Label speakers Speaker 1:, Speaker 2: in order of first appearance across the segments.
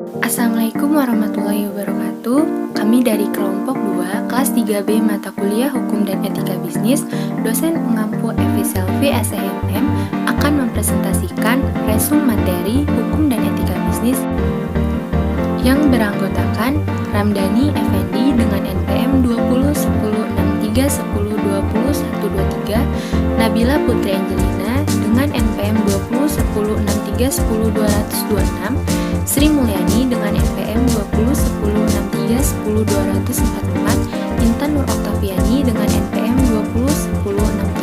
Speaker 1: Assalamualaikum warahmatullahi wabarakatuh. Kami dari kelompok 2, kelas 3B mata kuliah Hukum dan Etika Bisnis, dosen pengampu FE Selvi SNM akan mempresentasikan resume materi Hukum dan Etika Bisnis yang beranggotakan Ramdhani Effendi dengan NPM 2010631020 Nabila Putri Angelina dengan NPM 201063102206, Sri Mulyani dengan NPM 201063102244, Intan Nur Oktaviani dengan NPM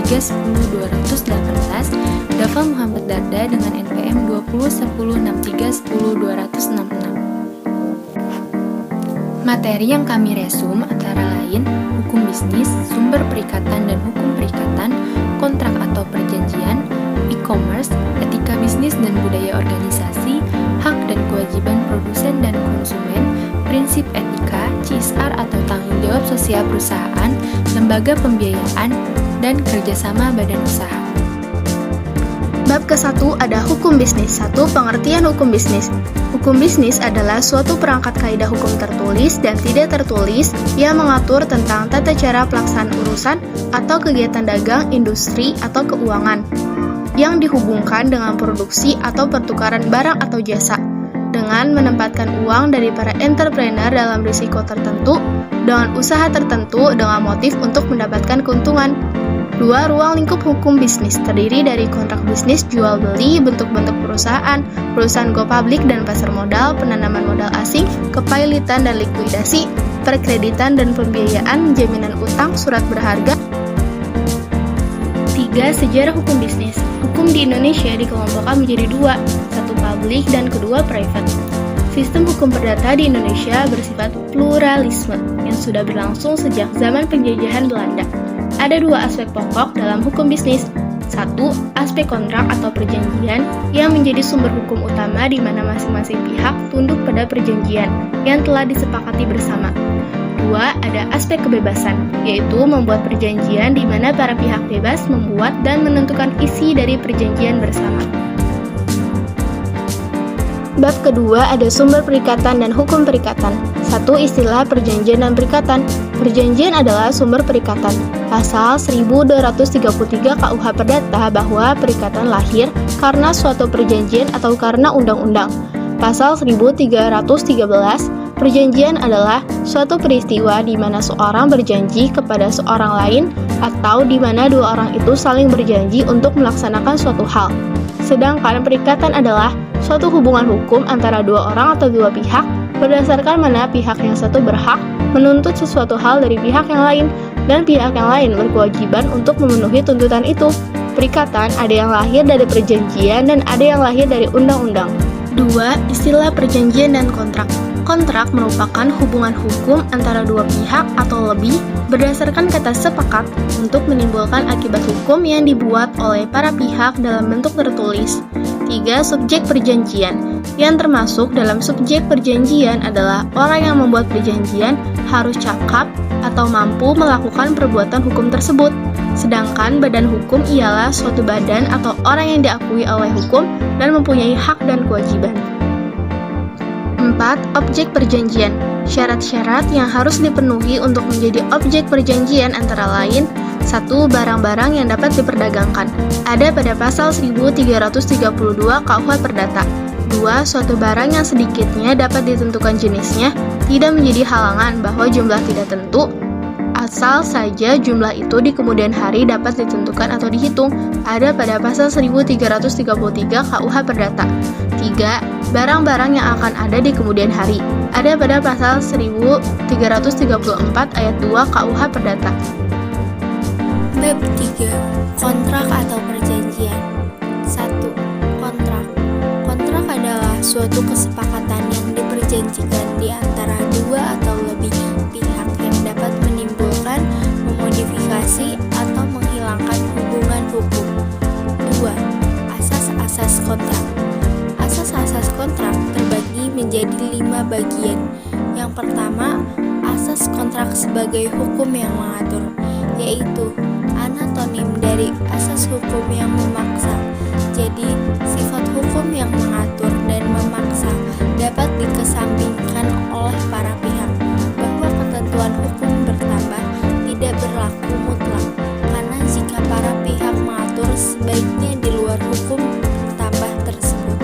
Speaker 1: 201063102218, Dava Muhammad Darda dengan NPM 201063102266. Materi yang kami resum antara lain hukum bisnis, sumber perikatan dan hukum perikatan, kontrak atau perjanjian, e-commerce, etika bisnis dan budaya organisasi, hak dan kewajiban produsen dan konsumen, prinsip etika, CSR atau tanggung jawab sosial perusahaan, lembaga pembiayaan, dan kerjasama badan usaha.
Speaker 2: Bab ke-1 ada hukum bisnis. 1. Pengertian hukum bisnis. Hukum bisnis adalah suatu perangkat kaidah hukum tertulis dan tidak tertulis yang mengatur tentang tata cara pelaksanaan urusan atau kegiatan dagang, industri, atau keuangan yang dihubungkan dengan produksi atau pertukaran barang atau jasa dengan menempatkan uang dari para entrepreneur dalam risiko tertentu dengan usaha tertentu dengan motif untuk mendapatkan keuntungan. 2. Ruang lingkup hukum bisnis terdiri dari kontrak bisnis, jual beli, bentuk-bentuk perusahaan, perusahaan go public dan pasar modal, penanaman modal asing, kepailitan dan likuidasi, perkreditan dan pembiayaan, jaminan utang, surat berharga. 3. Sejarah hukum bisnis. Hukum di Indonesia dikelompokkan menjadi dua, satu publik dan kedua private. Sistem hukum perdata di Indonesia bersifat pluralisme yang sudah berlangsung sejak zaman penjajahan Belanda. Ada dua aspek pokok dalam hukum bisnis. 1. Aspek kontrak atau perjanjian yang menjadi sumber hukum utama di mana masing-masing pihak tunduk pada perjanjian yang telah disepakati bersama. 2. Ada aspek kebebasan, yaitu membuat perjanjian di mana para pihak bebas membuat dan menentukan isi dari perjanjian bersama. Bab kedua ada sumber perikatan dan hukum perikatan. 1. Istilah perjanjian dan perikatan. Perjanjian adalah sumber perikatan. Pasal 1233 KUH Perdata bahwa perikatan lahir karena suatu perjanjian atau karena undang-undang. Pasal 1313, perjanjian adalah suatu peristiwa di mana seorang berjanji kepada seorang lain atau di mana dua orang itu saling berjanji untuk melaksanakan suatu hal. Sedangkan perikatan adalah suatu hubungan hukum antara dua orang atau dua pihak berdasarkan mana pihak yang satu berhak menuntut sesuatu hal dari pihak yang lain dan pihak yang lain berkewajiban untuk memenuhi tuntutan itu. Perikatan ada yang lahir dari perjanjian dan ada yang lahir dari undang-undang. 2. Istilah perjanjian dan kontrak. Kontrak merupakan hubungan hukum antara dua pihak atau lebih berdasarkan kata sepakat untuk menimbulkan akibat hukum yang dibuat oleh para pihak dalam bentuk tertulis. 3. Subjek perjanjian. Yang termasuk dalam subjek perjanjian adalah orang yang membuat perjanjian harus cakap atau mampu melakukan perbuatan hukum tersebut. Sedangkan badan hukum ialah suatu badan atau orang yang diakui oleh hukum dan mempunyai hak dan kewajiban. 4. Objek perjanjian. Syarat-syarat yang harus dipenuhi untuk menjadi objek perjanjian antara lain: 1. Barang-barang yang dapat diperdagangkan. Ada pada pasal 1332 KUH Perdata. 2. Suatu barang yang sedikitnya dapat ditentukan jenisnya, tidak menjadi halangan bahwa jumlah tidak tentu, asal saja jumlah itu di kemudian hari dapat ditentukan atau dihitung. Ada pada pasal 1333 KUH Perdata. 3. Barang-barang yang akan ada di kemudian hari. Ada pada pasal 1334 ayat 2 KUH Perdata.
Speaker 3: Bab 3. Kontrak atau perjanjian. 1. Kontrak. Kontrak adalah suatu kesepakatan yang diperjanjikan di antara dua atau lebih pihak yang dapat menimbulkan, memodifikasi, atau menghilangkan hubungan hukum. 2. Asas-asas kontrak. Asas-asas kontrak terbagi menjadi 5 bagian. Yang pertama, asas kontrak sebagai hukum yang mengatur, yaitu anatonim dari asas hukum yang memaksa. Jadi, sifat hukum yang mengatur dan memaksa dapat dikesampingkan oleh para pihak bahwa ketentuan hukum bertambah tidak berlaku mutlak, karena jika para pihak mengatur sebaiknya di luar hukum bertambah tersebut.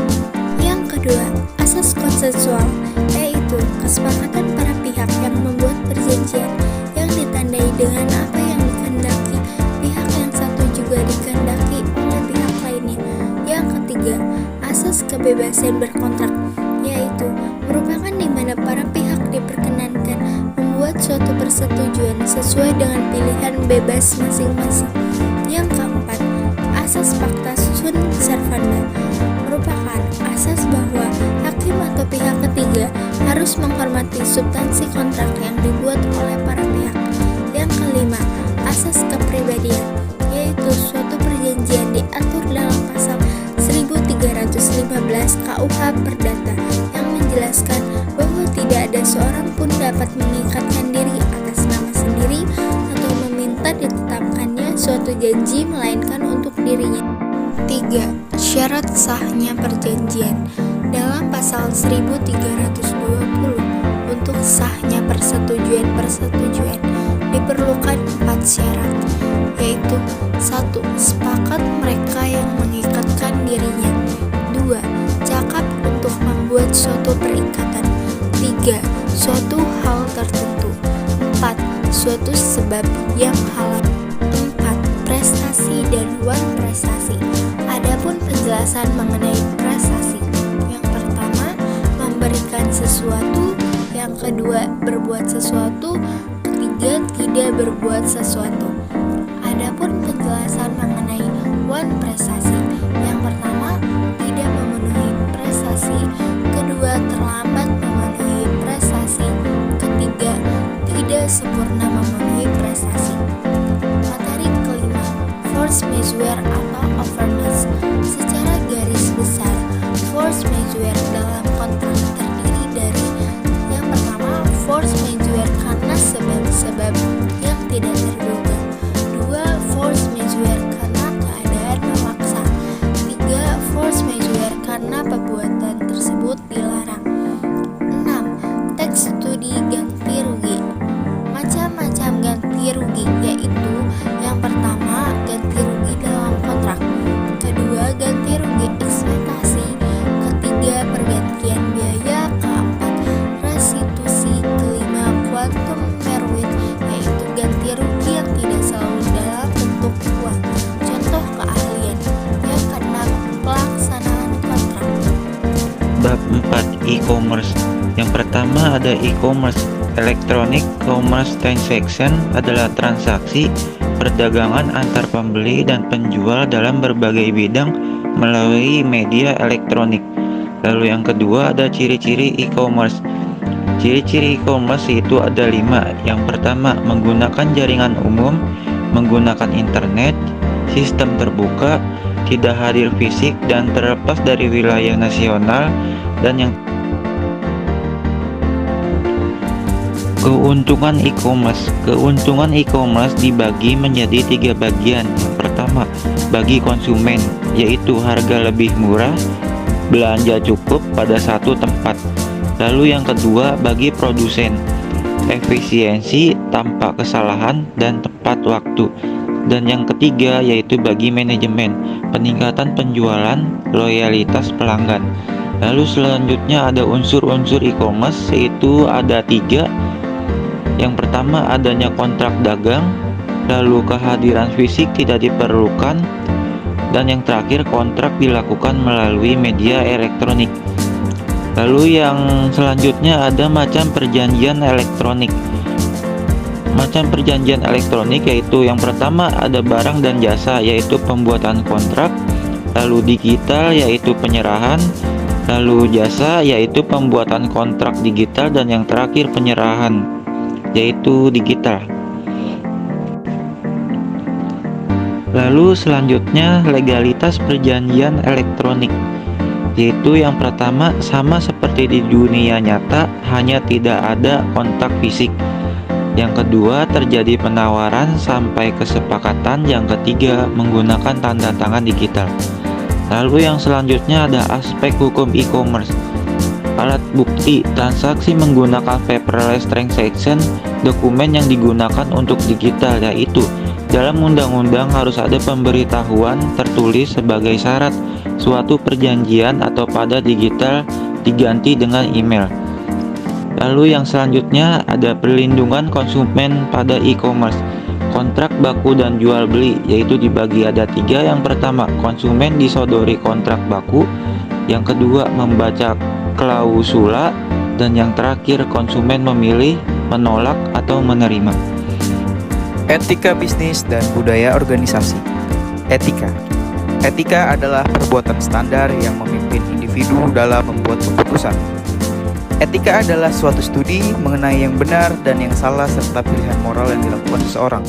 Speaker 3: Yang kedua, asas konsensual, yaitu kesepakatan para pihak yang membuat perjanjian yang ditandai dengan apa yang dikehendaki pihak yang satu juga dikehendaki oleh pihak lainnya. Yang ketiga, asas kebebasan berkontrak, yaitu merupakan di mana para pihak diperkenankan membuat suatu persetujuan sesuai dengan pilihan bebas masing-masing. Yang keempat, asas pacta sunt servanda, merupakan asas bahwa hakim atau pihak ketiga harus menghormati substansi kontrak yang dibuat oleh para pihak. Yang kelima, asas kepribadian, yaitu suatu perjanjian diatur dalam pasal 1315 KUH Perdata yang menjelaskan bahwa tidak ada seorang pun dapat mengikatkan diri atas nama sendiri atau meminta ditetapkannya suatu janji melainkan untuk dirinya. 3. Syarat sahnya perjanjian. Dalam pasal 1320 untuk sahnya persetujuan diperlukan 4 syarat, yaitu 1. Sepakat mereka yang mengikatkan dirinya. 2. Cakap untuk membuat suatu perikatan. 3. Suatu hal tertentu. 4. Suatu sebab yang halal. 4. Prestasi dan wan prestasi. Adapun penjelasan mengenai prestasi, yang pertama memberikan sesuatu, yang kedua berbuat sesuatu, ketiga tidak berbuat sesuatu. Adapun penjelasan mengenai wan prestasi, yang pertama tidak memenuhi prestasi, kedua terlambat memenuhi prestasi, ketiga tidak sempurna memenuhi prestasi. Materi kelima, force majeure atau overness. Secara garis besar, force majeure dalam kontrak terdiri dari yang pertama, force majeure karena sebab-sebab yang tidak terduga. 2. Force majeure karena keadaan memaksa. 3. Force majeure karena perbuatan tersebut dilarang. 6. Tax studi ganti rugi. Macam-macam ganti rugi, yaitu yang pertama ganti rugi dalam kontrak, kedua ganti rugi ekspektasi, ketiga pergantian biaya, keempat restitusi, kelima quantum meruit, yaitu ganti rugi yang tidak selalu dalam bentuk uang. Contoh keahlian. Yang keenam, pelaksanaan kontrak.
Speaker 4: Bab 4. E-commerce. Yang pertama ada e-commerce. Electronic commerce transaction adalah transaksi perdagangan antar pembeli dan penjual dalam berbagai bidang melalui media elektronik. Lalu yang kedua ada ciri-ciri e-commerce. Ciri-ciri e-commerce itu ada 5. Yang pertama, menggunakan jaringan umum, menggunakan internet, sistem terbuka, tidak hadir fisik dan terlepas dari wilayah nasional, dan yang keuntungan e-commerce. Keuntungan e-commerce dibagi menjadi 3 bagian. Yang pertama, bagi konsumen, yaitu harga lebih murah, belanja cukup pada satu tempat. Lalu yang kedua, bagi produsen, efisiensi tanpa kesalahan dan tepat waktu. Dan yang ketiga yaitu bagi manajemen, peningkatan penjualan, loyalitas pelanggan. Lalu selanjutnya ada unsur-unsur e-commerce, yaitu ada 3. Yang pertama adanya kontrak dagang, lalu kehadiran fisik tidak diperlukan, dan yang terakhir kontrak dilakukan melalui media elektronik. Lalu yang selanjutnya ada macam perjanjian elektronik. Macam perjanjian elektronik yaitu yang pertama ada barang dan jasa, yaitu pembuatan kontrak, lalu digital yaitu penyerahan, lalu jasa yaitu pembuatan kontrak digital, dan yang terakhir penyerahan yaitu digital. Lalu selanjutnya legalitas perjanjian elektronik, yaitu yang pertama sama seperti di dunia nyata, hanya tidak ada kontak fisik. Yang kedua terjadi penawaran sampai kesepakatan. Yang ketiga menggunakan tanda tangan digital. Lalu yang selanjutnya ada aspek hukum e-commerce. alat bukti transaksi menggunakan paperless transaction, dokumen yang digunakan untuk digital, yaitu dalam undang-undang harus ada pemberitahuan tertulis sebagai syarat suatu perjanjian atau pada digital diganti dengan email. Lalu yang selanjutnya ada perlindungan konsumen pada e-commerce. Kontrak baku dan jual beli, yaitu dibagi ada 3. Yang pertama, konsumen disodori kontrak baku. Yang kedua, membaca klausula. Dan yang terakhir, konsumen memilih, menolak, atau menerima.
Speaker 5: Etika bisnis dan budaya organisasi. Etika. Etika adalah perbuatan standar yang memimpin individu dalam membuat keputusan. Etika adalah suatu studi mengenai yang benar dan yang salah serta pilihan moral yang dilakukan seseorang.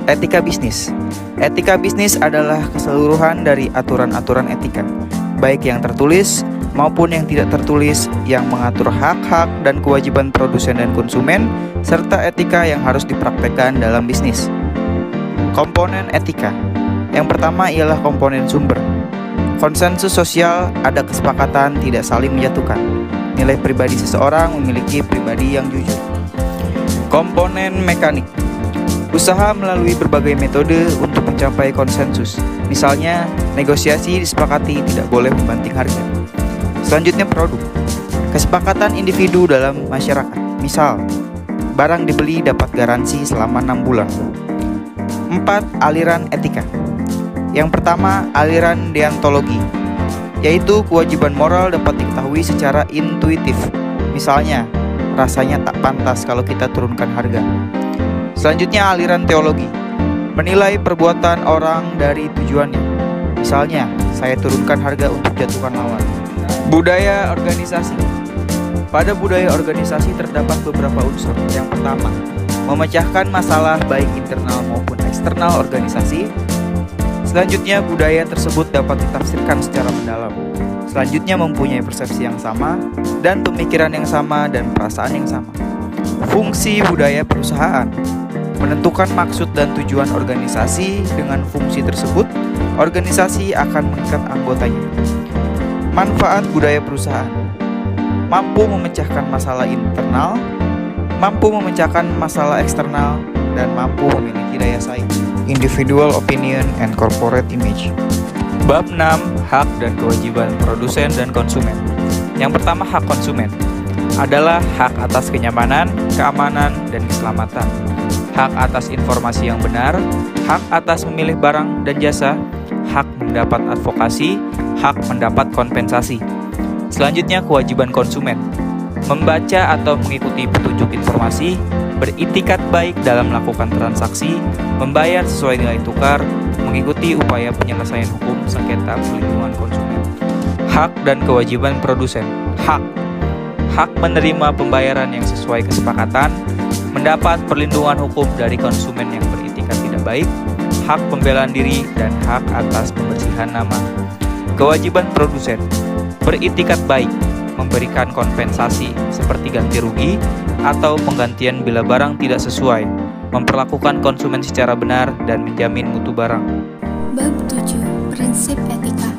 Speaker 5: Etika bisnis. Etika bisnis adalah keseluruhan dari aturan-aturan etika, baik yang tertulis maupun yang tidak tertulis, yang mengatur hak-hak dan kewajiban produsen dan konsumen, serta etika yang harus dipraktekkan dalam bisnis. Komponen etika. Yang pertama ialah komponen sumber. Konsensus sosial, ada kesepakatan tidak saling menjatuhkan. Nilai pribadi seseorang memiliki pribadi yang jujur. Komponen mekanik. Usaha melalui berbagai metode untuk mencapai konsensus. Misalnya, negosiasi disepakati tidak boleh membanting harga. Selanjutnya produk. Kesepakatan individu dalam masyarakat. Misal, barang dibeli dapat garansi selama 6 bulan. 4. Aliran etika. Yang pertama, aliran deontologi, yaitu kewajiban moral dapat diketahui secara intuitif. Misalnya, rasanya tak pantas kalau kita turunkan harga. Selanjutnya, aliran teologi, menilai perbuatan orang dari tujuannya. Misalnya, saya turunkan harga untuk jatuhkan lawan. Budaya organisasi. Pada budaya organisasi terdapat beberapa unsur. Yang pertama, memecahkan masalah baik internal maupun eksternal organisasi. Selanjutnya, budaya tersebut dapat ditafsirkan secara mendalam. Selanjutnya, mempunyai persepsi yang sama dan pemikiran yang sama dan perasaan yang sama. Fungsi budaya perusahaan. Menentukan maksud dan tujuan organisasi. Dengan fungsi tersebut, organisasi akan mengikat anggotanya. Manfaat budaya perusahaan. Mampu memecahkan masalah internal, mampu memecahkan masalah eksternal, dan mampu memiliki daya saing. Individual opinion and corporate image. Bab 6. Hak dan kewajiban produsen dan konsumen. Yang pertama, hak konsumen adalah hak atas kenyamanan, keamanan, dan keselamatan. Hak atas informasi yang benar, hak atas memilih barang dan jasa, hak mendapat advokasi, hak mendapat kompensasi. Selanjutnya, kewajiban konsumen. Membaca atau mengikuti petunjuk informasi, beritikat baik dalam melakukan transaksi, membayar sesuai nilai tukar, mengikuti upaya penyelesaian hukum sengketa perlindungan konsumen. Hak dan kewajiban produsen. Hak menerima pembayaran yang sesuai kesepakatan, mendapat perlindungan hukum dari konsumen yang beritikat tidak baik, hak pembelaan diri, dan hak atas pembersihan nama. Kewajiban produsen. Beritikat baik, memberikan kompensasi seperti ganti rugi atau penggantian bila barang tidak sesuai, memperlakukan konsumen secara benar, dan menjamin mutu barang.
Speaker 3: Bab 7. Prinsip etika.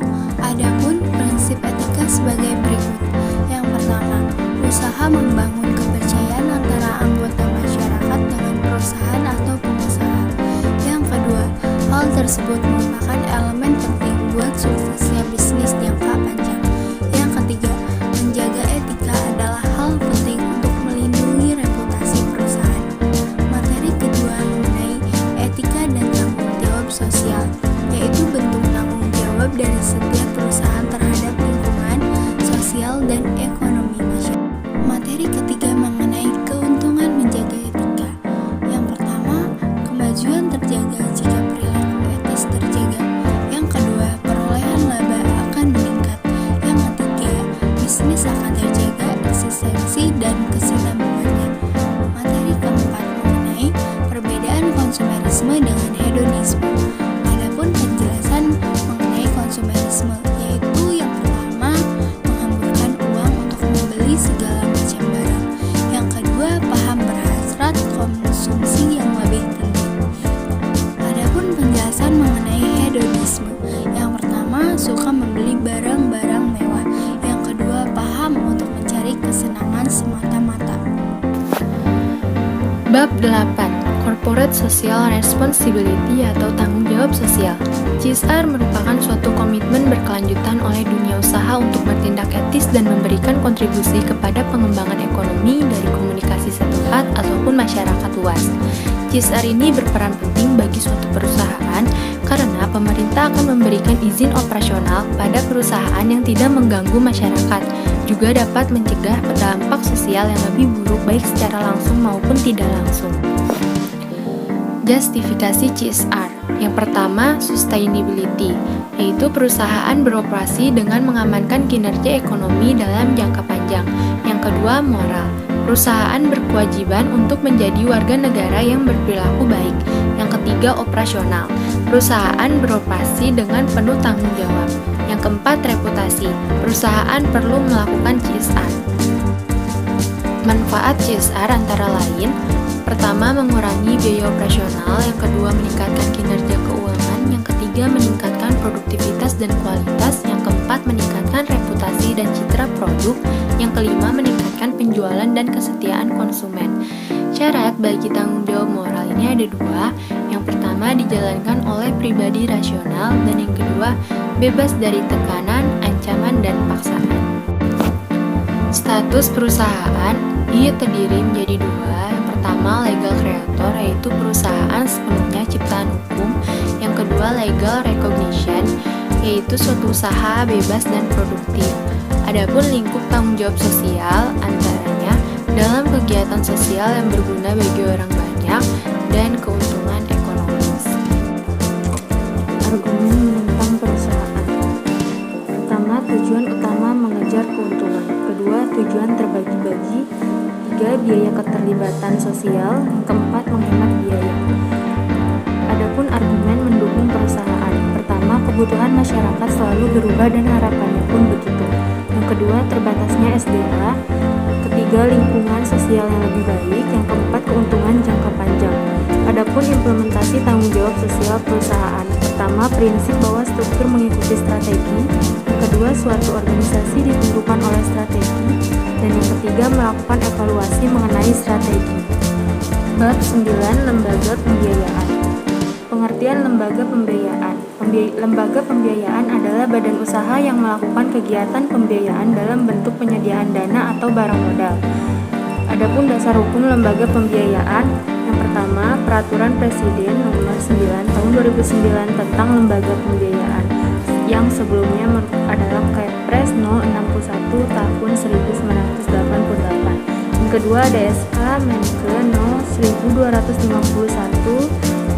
Speaker 3: Adapun prinsip etika sebagai berikut. Yang pertama, usaha membangun kepercayaan antara anggota masyarakat dengan perusahaan atau pengusaha. Yang kedua, hal tersebut merupakan elemen penting buat suksesnya bisnis jangka panjang. Yang ketiga, menjaga etika adalah hal penting untuk melindungi reputasi perusahaan. Materi kedua mengenai etika dan tanggung jawab sosial, yaitu bentuk tanggung jawab dari setiap perusahaan terhadap lingkungan, sosial, dan ekonomi masyarakat. Materi ketiga mengenai keuntungan menjaga etika. Yang pertama, kemajuan terjaga jika perilaku etis terjaga. Yang kedua, perolehan laba akan meningkat. Yang ketiga, bisnis akan terjaga eksistensi dan kesinambungannya. Materi keempat mengenai perbedaan konsumerisme dengan hedonisme. Adapun penjelasan mengenai konsumerisme, yaitu yang pertama, menghamburkan uang untuk membeli segala macam barang. Yang kedua, paham berhasrat konsumsi yang lebih tinggi. Adapun penjelasan mengenai hedonisme, yang pertama, suka membeli barang-barang mewah. Yang kedua, paham untuk
Speaker 1: Bab 8. Corporate Social Responsibility atau tanggung jawab sosial. CSR merupakan suatu komitmen berkelanjutan oleh dunia usaha untuk bertindak etis dan memberikan kontribusi kepada pengembangan ekonomi dari komunikasi setempat ataupun masyarakat luas. CSR ini berperan penting bagi suatu perusahaan karena pemerintah akan memberikan izin operasional pada perusahaan yang tidak mengganggu masyarakat, juga dapat mencegah dampak sosial yang lebih buruk baik secara langsung maupun tidak langsung. Justifikasi CSR. Yang pertama, sustainability, yaitu perusahaan beroperasi dengan mengamankan kinerja ekonomi dalam jangka panjang. Yang kedua, moral. Perusahaan berkewajiban untuk menjadi warga negara yang berperilaku baik. Yang ketiga, operasional. Perusahaan beroperasi dengan penuh tanggung jawab. Yang keempat, reputasi. Perusahaan perlu melakukan CSR. Manfaat CSR antara lain: pertama, mengurangi biaya operasional. Yang kedua, meningkatkan kinerja keuangan. Yang ketiga, meningkatkan produktivitas dan kualitas. Yang keempat, meningkatkan reputasi dan citra produk. Yang kelima, meningkatkan penjualan dan kesetiaan konsumen. Syarat bagi tanggung jawab moral ini ada dua. Yang pertama, dijalankan oleh pribadi rasional, dan yang kedua, bebas dari tekanan, ancaman, dan paksaan. Status perusahaan ia terdiri menjadi dua. Yang pertama, legal creator, yaitu perusahaan sepenuhnya ciptaan hukum. Yang kedua, legal recognition, yaitu suatu usaha bebas dan produktif. Adapun lingkup tanggung jawab sosial antaranya dalam kegiatan sosial yang berguna bagi orang banyak dan keuntungan ekonomis.
Speaker 6: Argumen menentang perusahaan. Pertama, tujuan utama mengejar keuntungan. Kedua, tujuan terbagi-bagi. Tiga, biaya keterlibatan sosial. Yang keempat, menghemat biaya. Adapun argumen mendukung perusahaan. Pertama, kebutuhan masyarakat selalu berubah dan harapannya pun begitu. Yang kedua, terbatasnya SDA. Ketiga, lingkungan sosial yang lebih baik. Yang keempat, keuntungan jangka panjang. Adapun implementasi tanggung jawab sosial perusahaan. Pertama, prinsip bahwa struktur mengikuti strategi. Yang kedua, suatu organisasi ditentukan oleh strategi. Dan yang ketiga, melakukan evaluasi mengenai strategi. Bab 9. Lembaga pembiayaan. Pengertian lembaga pembiayaan. Lembaga pembiayaan adalah badan usaha yang melakukan kegiatan pembiayaan dalam bentuk penyediaan dana atau barang modal. Adapun dasar hukum lembaga pembiayaan, yang pertama, Peraturan Presiden Nomor 9 Tahun 2009 tentang lembaga pembiayaan, yang sebelumnya adalah Kepres No. 61 Tahun 1988. Yang kedua, ada SK Menkeu No. 1251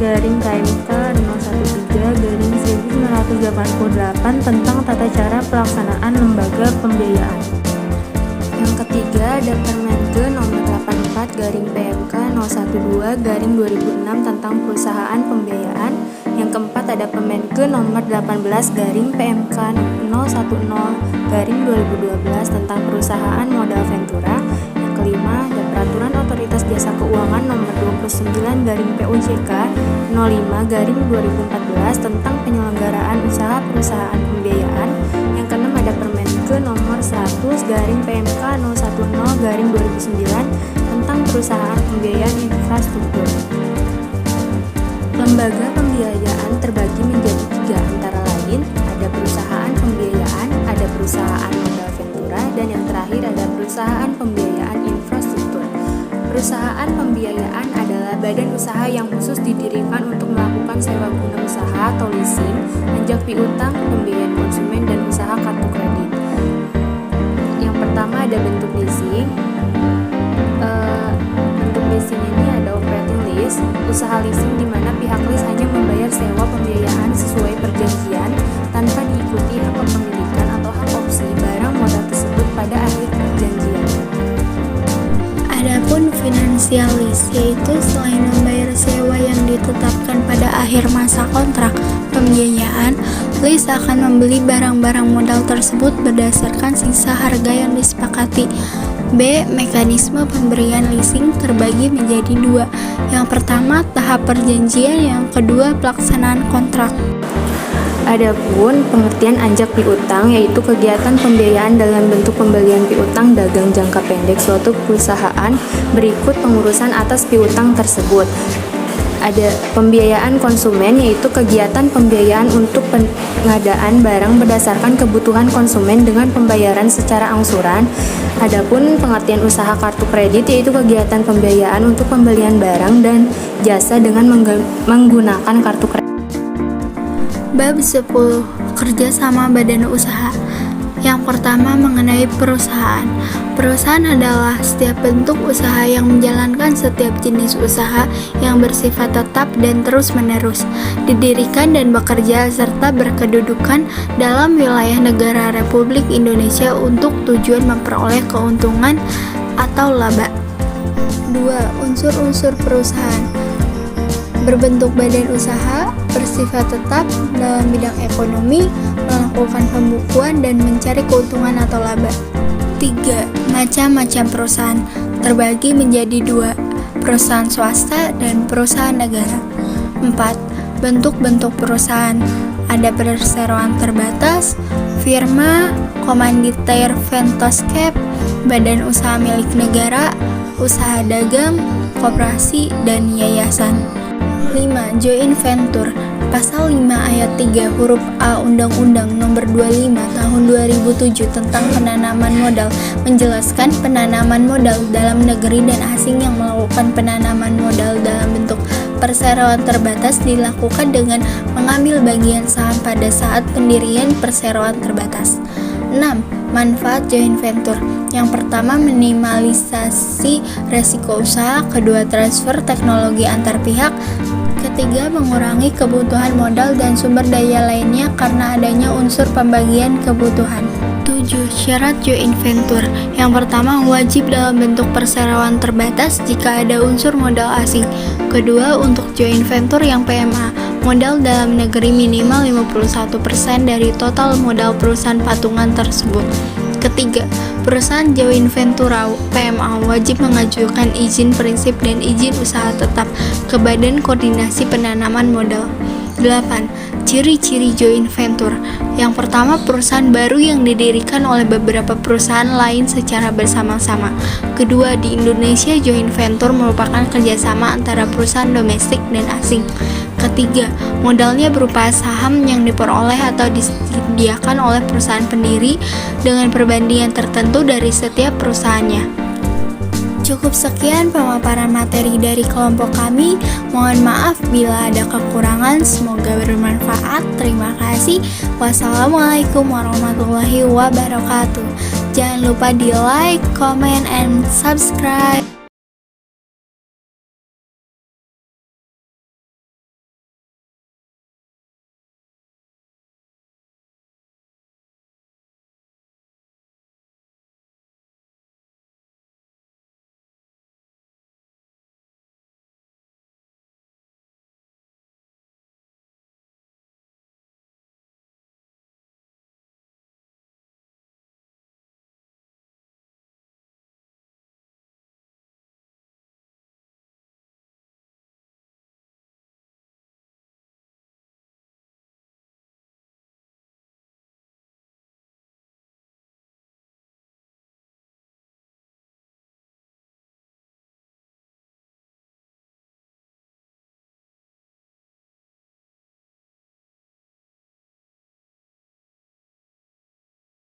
Speaker 6: garing KMK 013 garing 1988 tentang tata cara pelaksanaan lembaga pembiayaan. Yang ketiga, ada Permenkeu nomor 84 garing PMK 012 garing 2006 tentang perusahaan pembiayaan. Yang keempat, ada Permenkeu nomor 18 garing PMK 010 garing 2012 tentang perusahaan modal ventura. Yang kelima, ada Peraturan Otoritas Jasa Keuangan nomor 29 garing POJK 05 garing 2014 tentang penyelenggaraan usaha perusahaan pembiayaan. Yang keenam, ada Permenkeu nomor 100 garing PMK 010 garing 2009 tentang perusahaan pembiayaan infrastruktur. Lembaga pembiayaan terbagi menjadi tiga, antara lain ada perusahaan pembiayaan, ada perusahaan modal ventura, dan yang terakhir ada perusahaan pembiayaan infrastruktur. Perusahaan pembiayaan adalah badan usaha yang khusus didirikan untuk melakukan sewa guna usaha atau leasing, anjak piutang, pembiayaan konsumen, dan usaha kartu kredit. Yang pertama ada bentuk leasing. Bentuk leasing ini ada operating lease, usaha leasing di mana pihak lease hanya membayar sewa pembiayaan sesuai perjanjian tanpa diikuti hak kepemilikan atau hak opsi barang modal tersebut pada akhir perjanjian.
Speaker 3: Adapun financial lease, yaitu selain membayar sewa yang ditetapkan pada akhir masa kontrak pembiayaan, lease akan membeli barang-barang modal tersebut berdasarkan sisa harga yang disepakati. B. Mekanisme pemberian leasing terbagi menjadi dua. Yang pertama, tahap perjanjian. Yang kedua, pelaksanaan kontrak.
Speaker 6: Adapun pengertian anjak piutang yaitu kegiatan pembiayaan dalam bentuk pembelian piutang dagang jangka pendek suatu perusahaan berikut pengurusan atas piutang tersebut. Ada pembiayaan konsumen yaitu kegiatan pembiayaan untuk pengadaan barang berdasarkan kebutuhan konsumen dengan pembayaran secara angsuran. Adapun pengertian usaha kartu kredit yaitu kegiatan pembiayaan untuk pembelian barang dan jasa dengan menggunakan kartu kredit.
Speaker 1: Bab 10. Kerjasama badan usaha. Yang pertama mengenai perusahaan. Perusahaan adalah setiap bentuk usaha yang menjalankan setiap jenis usaha yang bersifat tetap dan terus-menerus, didirikan dan bekerja serta berkedudukan dalam wilayah negara Republik Indonesia untuk tujuan memperoleh keuntungan atau laba. 2. Unsur-unsur perusahaan. Berbentuk badan usaha, bersifat tetap dalam bidang ekonomi, melakukan pembukuan dan mencari keuntungan atau laba. 3. Macam-macam perusahaan terbagi menjadi 2, perusahaan swasta dan perusahaan negara. 4. Bentuk-bentuk perusahaan. Ada perseroan terbatas, firma, komanditer Ventoscap, badan usaha milik negara, usaha dagang, koperasi, dan yayasan. 5. Joint venture. Pasal 5 ayat 3 huruf A Undang-Undang Nomor 25 Tahun 2007 tentang penanaman modal menjelaskan penanaman modal dalam negeri dan asing yang melakukan penanaman modal dalam bentuk perseroan terbatas dilakukan dengan mengambil bagian saham pada saat pendirian perseroan terbatas. 6. Manfaat joint venture. Yang pertama, minimalisasi resiko usaha. Kedua, transfer teknologi antar pihak. Ketiga, mengurangi kebutuhan modal dan sumber daya lainnya karena adanya unsur pembagian kebutuhan. 7. Syarat joint venture. Yang pertama, wajib dalam bentuk perseroan terbatas jika ada unsur modal asing. Kedua, untuk joint venture yang PMA, modal dalam negeri minimal 51% dari total modal perusahaan patungan tersebut. Ketiga, perusahaan joint venture PMA wajib mengajukan izin prinsip dan izin usaha tetap ke Badan Koordinasi Penanaman Modal. 8. Ciri-ciri joint venture. Yang pertama, perusahaan baru yang didirikan oleh beberapa perusahaan lain secara bersama-sama. Kedua, di Indonesia joint venture merupakan kerjasama antara perusahaan domestik dan asing. Ketiga, modalnya berupa saham yang diperoleh atau disediakan oleh perusahaan pendiri dengan perbandingan tertentu dari setiap perusahaannya. Cukup sekian pemaparan materi dari kelompok kami. Mohon maaf bila ada kekurangan, semoga bermanfaat. Terima kasih. Wassalamualaikum warahmatullahi wabarakatuh. Jangan lupa di like, comment, and subscribe.